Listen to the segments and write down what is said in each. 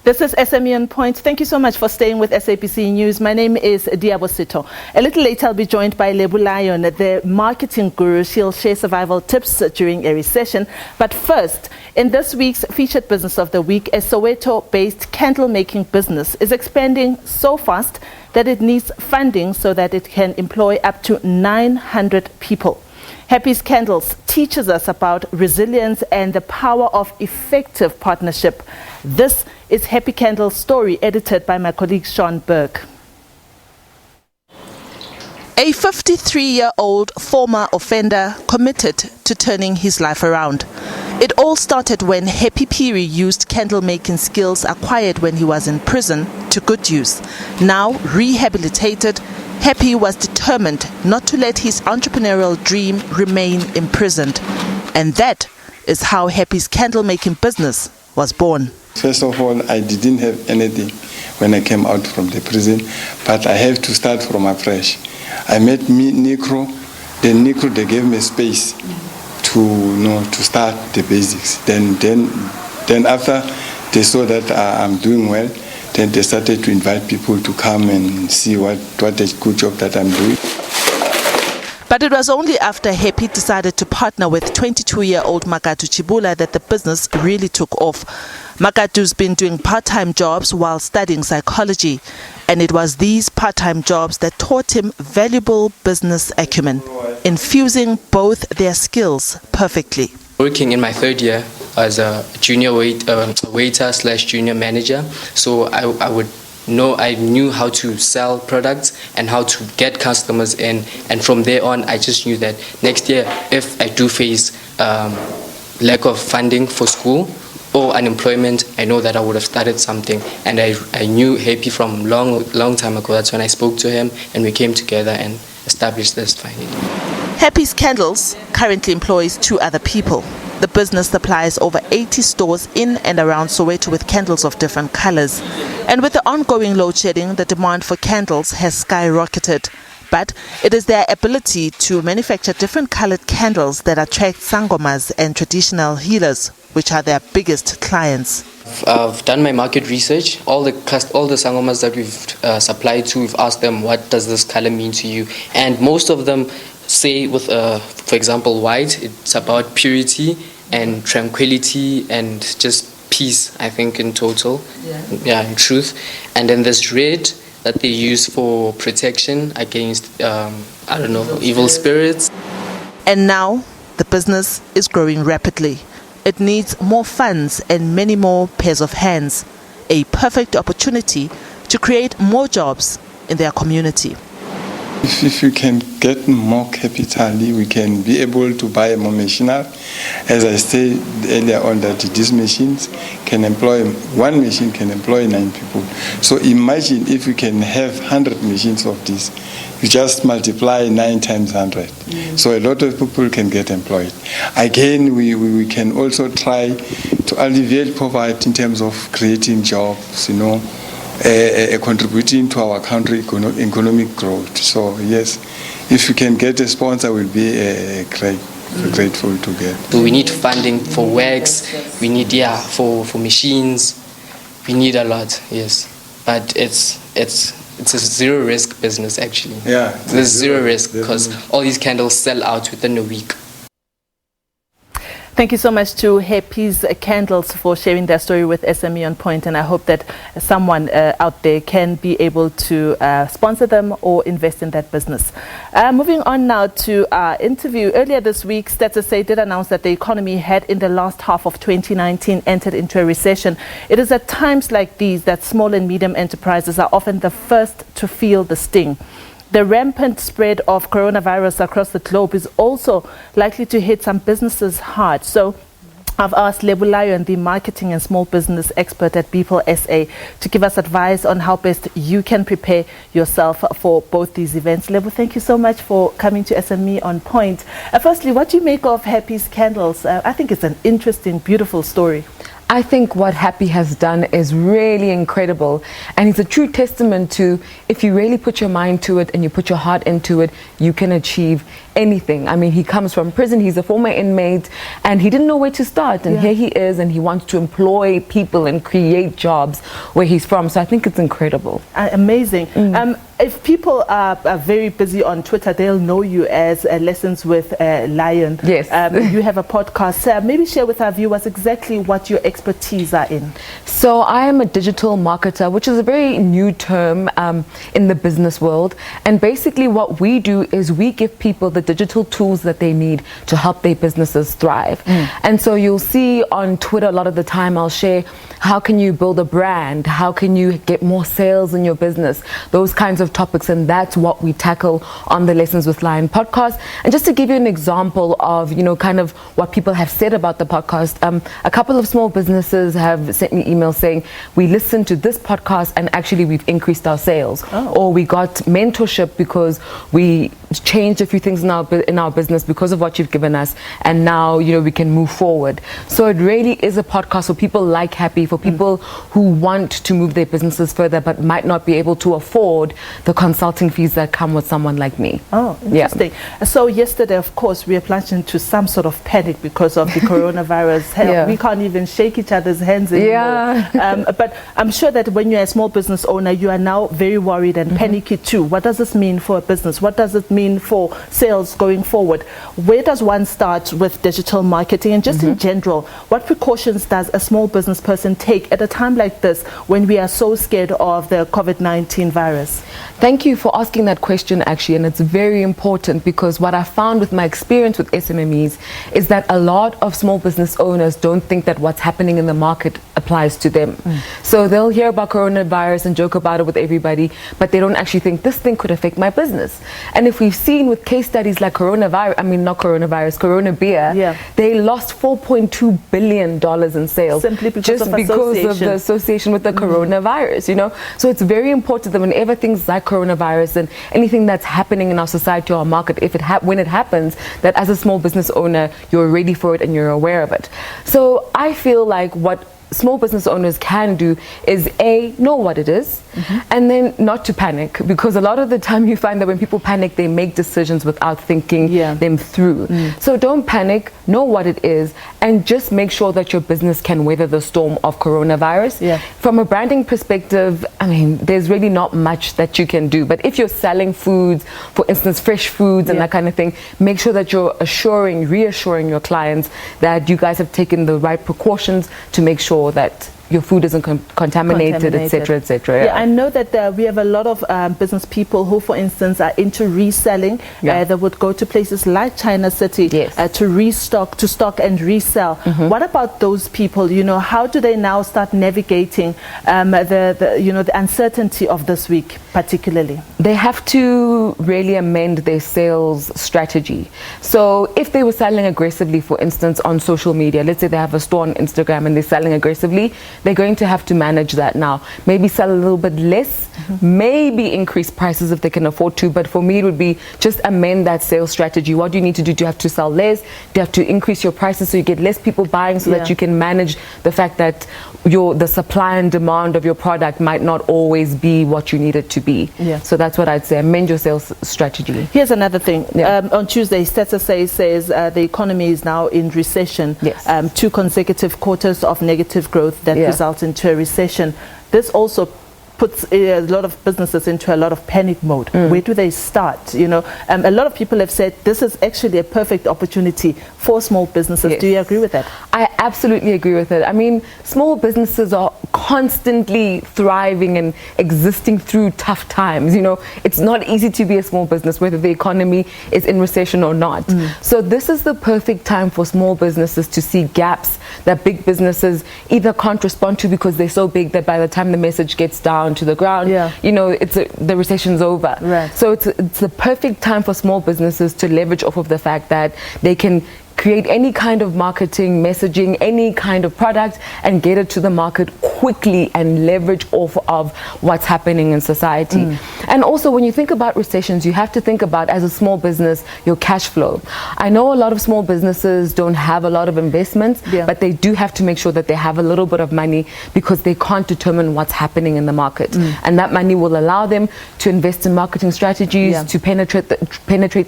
This is SME on Point. Thank you so much for staying with SABC News. My name is Liabo Setho. A little later, I'll be joined by Lebo Lion, the marketing guru. She'll share survival tips during a recession. But first, in this week's featured business of the week, a Soweto-based candle-making business is expanding so fast that it needs funding so that it can employ up to 900 people. Happy's Candles teaches us about resilience and the power of effective partnership. This is Happy Candles' story, edited by my colleague Sean Burke. A 53-year-old former offender committed to turning his life around. It all started when Happy Piri used candle-making skills acquired when he was in prison to good use. Now rehabilitated, Happy was determined not to let his entrepreneurial dream remain imprisoned. And that is how Happy's candle-making business was born. First of all, I didn't have anything when I came out from the prison, but I have to start from afresh. I met Necro, then Necro, they gave me space to start the basics. Then after they saw that I'm doing well, then they started to invite people to come and see what a good job that I'm doing. But it was only after Happy decided to partner with 22-year-old Makatu Chibula that the business really took off. Makatu's been doing part-time jobs while studying psychology, and it was these part-time jobs that taught him valuable business acumen, infusing both their skills perfectly. Working in my third year as a junior waiter / junior manager, so I knew how to sell products and how to get customers in, and from there on I just knew that next year if I do face lack of funding for school or unemployment, I know that I would have started something. And I knew Happy from long time ago. That's when I spoke to him and we came together and established this finally. Happy's Candles currently employs 2 other people. The business supplies over 80 stores in and around Soweto with candles of different colors. And with the ongoing load shedding, the demand for candles has skyrocketed. But it is their ability to manufacture different colored candles that attract sangomas and traditional healers, which are their biggest clients. I've done my market research. All the sangomas that we've supplied to, we've asked them, what does this color mean to you? And most of them say with, for example, white, it's about purity and tranquility and just peace, I think, in total. Yeah, in truth. And then there's red that they use for protection against, evil spirits. And now the business is growing rapidly. It needs more funds and many more pairs of hands. A perfect opportunity to create more jobs in their community. If you can get more capital, we can be able to buy more machinery. As I said earlier on, that these machines can employ, one machine can employ 9 people. So imagine if we can have 100 machines of this, you just multiply 9 times 100. So a lot of people can get employed. Again, we can also try to alleviate poverty in terms of creating jobs, contributing to our country economic growth. So yes, if we can get a sponsor, we'll be grateful to get. So we need funding for wax, we need for machines, we need a lot, yes. But it's a zero risk business actually. Yeah, there's zero risk because all these candles sell out within a week. Thank you so much to Happy's Candles for sharing their story with SME on Point, and I hope that someone out there can be able to sponsor them or invest in that business. Moving on now to our interview. Earlier this week, Stats SA did announce that the economy had in the last half of 2019 entered into a recession. It is at times like these that small and medium enterprises are often the first to feel the sting. The rampant spread of coronavirus across the globe is also likely to hit some businesses hard. So I've asked Lebo Lion, the marketing and small business expert at People SA, to give us advice on how best you can prepare yourself for both these events. Lebo, thank you so much for coming to SME on Point. Firstly, what do you make of Happy's Candles? I think it's an interesting, beautiful story. I think what Happy has done is really incredible, and it's a true testament to if you really put your mind to it and you put your heart into it, you can achieve anything. I mean, he comes from prison, he's a former inmate, and he didn't know where to start. And here he is, and he wants to employ people and create jobs where he's from. So I think it's incredible. Amazing. If people are very busy on Twitter, they'll know you as Lessons with Lion. Yes. You have a podcast. Maybe share with our viewers exactly what your expertise are in. So I am a digital marketer, which is a very new term in the business world. And basically what we do is we give people the digital tools that they need to help their businesses thrive. And so you'll see on Twitter a lot of the time I'll share, how can you build a brand? How can you get more sales in your business? Those kinds of topics, and that's what we tackle on the Lessons with Lion podcast. And just to give you an example of, you know, kind of what people have said about the podcast, a couple of small businesses have sent me emails saying, we listened to this podcast and actually we've increased our sales. Or we got mentorship because we changed a few things in our business because of what you've given us, and now, you know, we can move forward. So it really is a podcast for people like Happy, for people who want to move their businesses further but might not be able to afford the consulting fees that come with someone like me. Oh, interesting. So yesterday, of course, we are plunged into some sort of panic because of the coronavirus. Hell, we can't even shake each other's hands anymore. But I'm sure that when you're a small business owner, you are now very worried and panicky too. What does this mean for a business? What does it mean for sales going forward? Where does one start with digital marketing? And just in general, what precautions does a small business person take at a time like this when we are so scared of the COVID-19 virus? Thank you for asking that question, actually, and it's very important because what I found with my experience with SMEs is that a lot of small business owners don't think that what's happening in the market applies to them. So they'll hear about coronavirus and joke about it with everybody, but they don't actually think this thing could affect my business. And if we've seen with case studies like Corona Beer, they lost $4.2 billion in sales simply because just because of the association with the coronavirus, you know. So it's very important that whenever things like coronavirus and anything that's happening in our society or our market, when it happens, that as a small business owner, you're ready for it and you're aware of it. So I feel like what small business owners can do is know what it is, and then not to panic, because a lot of the time you find that when people panic, they make decisions without thinking them through. So don't panic, know what it is, and just make sure that your business can weather the storm of coronavirus. From a branding perspective, I mean, there's really not much that you can do, but if you're selling foods, for instance, fresh foods and that kind of thing, make sure that you're reassuring your clients that you guys have taken the right precautions to make sure that your food isn't contaminated, etc., etc. I know that we have a lot of business people who, for instance, are into reselling. They would go to places like China City to stock and resell. What about those people? You know, how do they now start navigating the uncertainty of this week, particularly? They have to really amend their sales strategy. So if they were selling aggressively, for instance, on social media, let's say they have a store on Instagram and they're selling aggressively, they're going to have to manage that now. Maybe sell a little bit less, maybe increase prices if they can afford to, but for me it would be just amend that sales strategy. What do you need to do? Do you have to sell less? Do you have to increase your prices so you get less people buying, so that you can manage the fact that the supply and demand of your product might not always be what you need it to be. So that's what I'd say, amend your sales strategy. Here's another thing. On Tuesday, SABC says the economy is now in recession. 2 consecutive quarters of negative growth that result into a recession. This also puts a lot of businesses into a lot of panic mode. Where do they start? You know, a lot of people have said this is actually a perfect opportunity for small businesses. Do you agree with that? I absolutely agree with it. I mean, small businesses are constantly thriving and existing through tough times. You know, it's not easy to be a small business, whether the economy is in recession or not. So this is the perfect time for small businesses to see gaps that big businesses either can't respond to because they're so big that by the time the message gets down to the ground, you know, the recession's over. So it's the perfect time for small businesses to leverage off of the fact that they can create any kind of marketing, messaging, any kind of product, and get it to the market quickly and leverage off of what's happening in society. And also, when you think about recessions, you have to think about, as a small business, your cash flow. I know a lot of small businesses don't have a lot of investments, but they do have to make sure that they have a little bit of money, because they can't determine what's happening in the market. And that money will allow them to invest in marketing strategies, to penetrate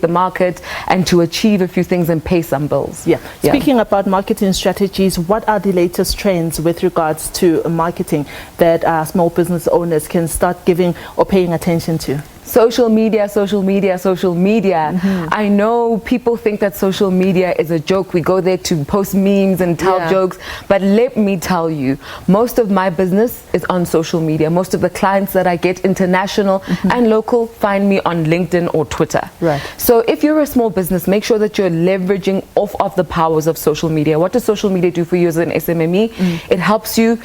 the market, and to achieve a few things and pay some bills. Speaking about marketing strategies, what are the latest trends with regards to marketing that small business owners can start giving or paying attention to? Social media, social media, social media. I know people think that social media is a joke. We go there to post memes and tell jokes. But let me tell you, most of my business is on social media. Most of the clients that I get, international and local, find me on LinkedIn or Twitter. So if you're a small business, make sure that you're leveraging off of the powers of social media. What does social media do for you as an SME? It helps you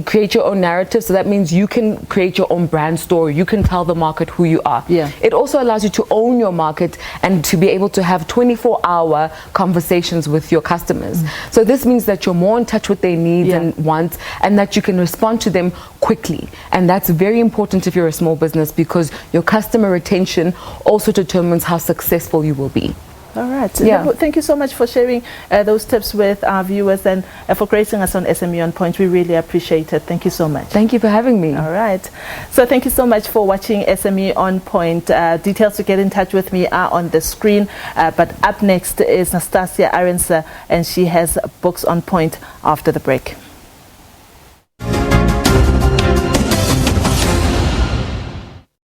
create your own narrative. So that means you can create your own brand story. You can tell the market who you are. It also allows you to own your market and to be able to have 24-hour conversations with your customers. So this means that you're more in touch with their needs and wants, and that you can respond to them quickly. And that's very important if you're a small business, because your customer retention also determines how successful you will be. All right. Thank you so much for sharing those tips with our viewers, and for gracing us on SME On Point. We really appreciate it. Thank you so much. Thank you for having me. All right. So thank you so much for watching SME On Point. Details to get in touch with me are on the screen. But up next is Nastasia Arensa, and she has Books on Point after the break.